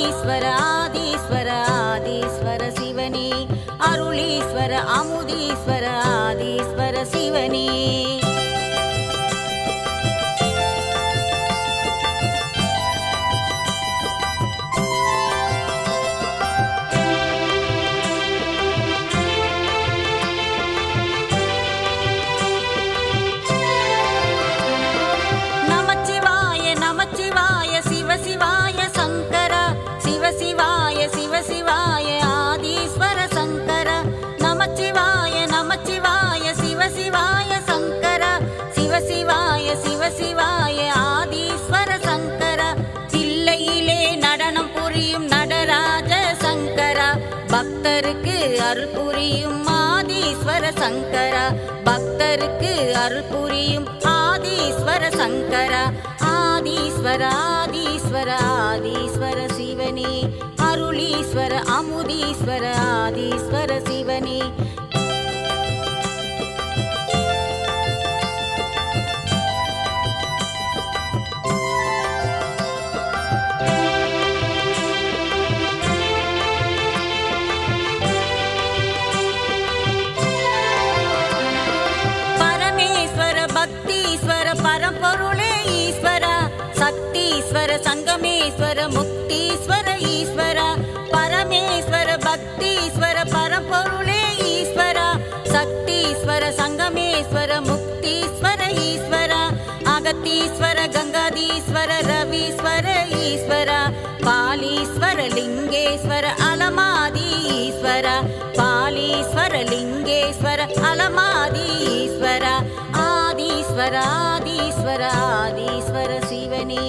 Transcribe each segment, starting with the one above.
ஆதீஸ்வர ஆதீஸ்வர ஆதீஸ்வர சிவனே அருளீஸ்வர அமுதீஸ்வர ஆதீஸ்வர சிவனே சிவாய சங்கர சிவசிவாய சிவசிவாய ஆதீஸ்வர சங்கர நமச்சிவாய நமச்சிவாய சிவசிவாய சங்கர சிவசிவாய சிவசிவாய ஆதீஸ்வர சங்கர சில்லையிலே நடனம் புரியும் நடராஜ சங்கர பக்தருக்கு அருள் புரியும் ஆதீஸ்வர சங்கர பக்தருக்கு அருள் புரியும் ஆதீஸ்வர சங்கர ஆதீஸ்வர ஆதீஸ்வர ஆதீஸ்வர சிவனே அருளீஸ்வர அமுதீஸ்வர ஆதீஸ்வர சிவனே பரமேஸ்வர பக்தீஸ்வர பரம்பொருளே ஈஸ்வர சக்தீஸ்வர சங்கமேஸ்வர முக்தீஸ்வர ஈஸ்வர பரமேஸ்வர பக்தீஸ்வர பரம்பொருளே ஈஸ்வர சக்தீஸ்வர சங்கமேஸ்வர முக்தீஸ்வர ஈஸ்வர அகத்தீஸ்வர கங்காதீஸ்வர ரவீஸ்வர ஈஸ்வர பாலீஸ்வர லிங்கேஸ்வர அலமாதி ஈஸ்வர பாலீஸ்வர லிங்கேஸ்வர அலமாதி ஈஸ்வர ஆதீஸ்வர ஆதீஸ்வர ஆதீஸ்வர சிவனே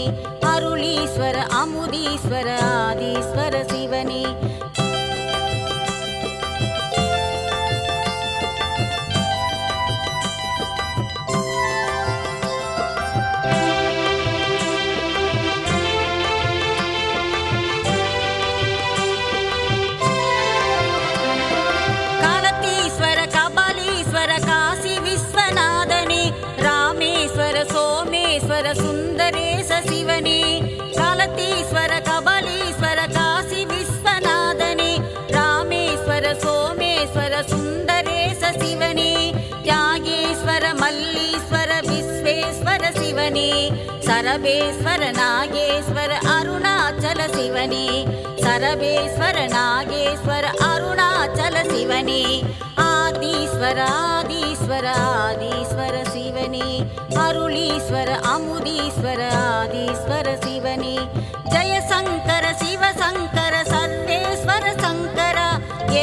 அருளீஸ்வர அமுதீஸ்வர ஆதீஸ்வர சிவனே காலத்தீஸ்வர கபாலீஸ்வர காசி விஸ்வநாதனே ராமேஸ்வர சோமேஸ்வர சுந்தரேச சிவனே காலத்தீஸ்வர கபாலீஸ்வர காசி விஸ்வநாதனே ராமேஸ்வர சோமேஸ்வர சுந்தரேச சிவனே தியாகேஸ்வர மல்லீஸ்வர விஸ்வேஸ்வர சிவனே சரபேஸ்வர நாகேஸ்வர அருணாச்சல சிவனே சரபேஸ்வர நாகேஸ்வர அருணாச்சல சிவனே ஆதீஸ்வர ஆதீஸ்வர ஆதீஸ்வர சிவனே அருளீஸ்வர அமுதீஸ்வர ஆதீஸ்வர சிவனே ஜெயசங்கர சிவசங்கர சர்வேஸ்வர சங்கர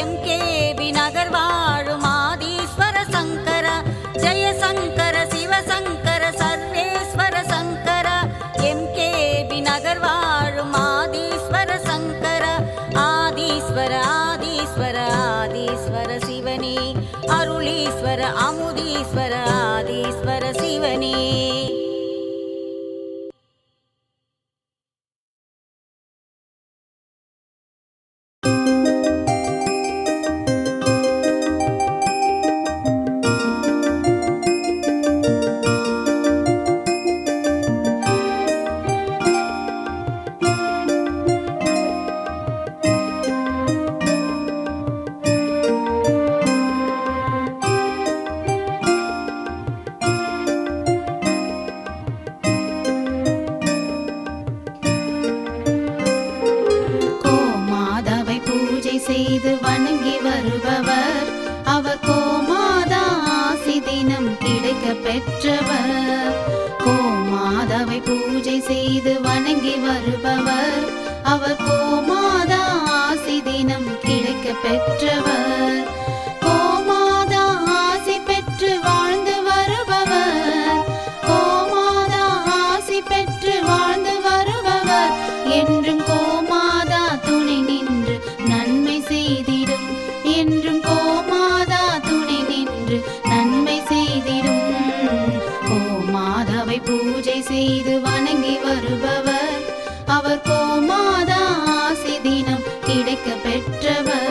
எம்கேபி நகர் வாழும் ஆதீஸ்வர சங்கர ஜெயசங்கர சிவசங்கர சர்வேஸ்வர சங்கர எம்கேபி நகர் வாழும் ஆதீஸ்வர சங்கர ஆதீஸ்வர ஆதீஸ்வர ஆதீஸ்வர சிவனே அருளீஸ்வர அமுதீஸ்வர ஆதீஸ்வர சிவனே செய்து வணங்கி வருபவர் அவர் கோமாதா ஆசி தினம் கிடைக்க பெற்றவர் கோமாதாவை பூஜை செய்து வணங்கி வருபவர் அவர் கோமாதா ஆசி தினம் கிடைக்க பெற்றவர் கோமாதா ஆசி பெற்று வாழ்ந்து வருபவர் கோமாதா ஆசி பெற்று வாழ்ந்து வருபவர் என்றும் கோமாதா துணை நின்று நன்மை செய்திடும் என்றும் கோமாதா துணை நின்று நன்மை செய்திடும் கோமாதாவை பூஜை செய்து வணங்கி வருபவர் அவர் கோமாதா ஆசி தினம் கிடைக்க பெற்றவர்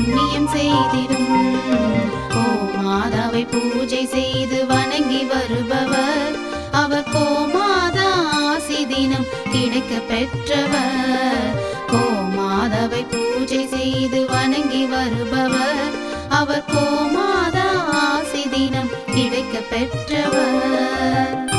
புண்ணியம் செய்திடும். கோமாதாவை பூஜை செய்து வணங்கி வருபவர் அவர் கோமாதா ஆசி தினம் கிடைக்க பெற்றவர். கோமாதாவை பூஜை செய்து வணங்கி வருபவர் அவர் கோமாதா ஆசி தினம் கிடைக்க பெற்றவர்.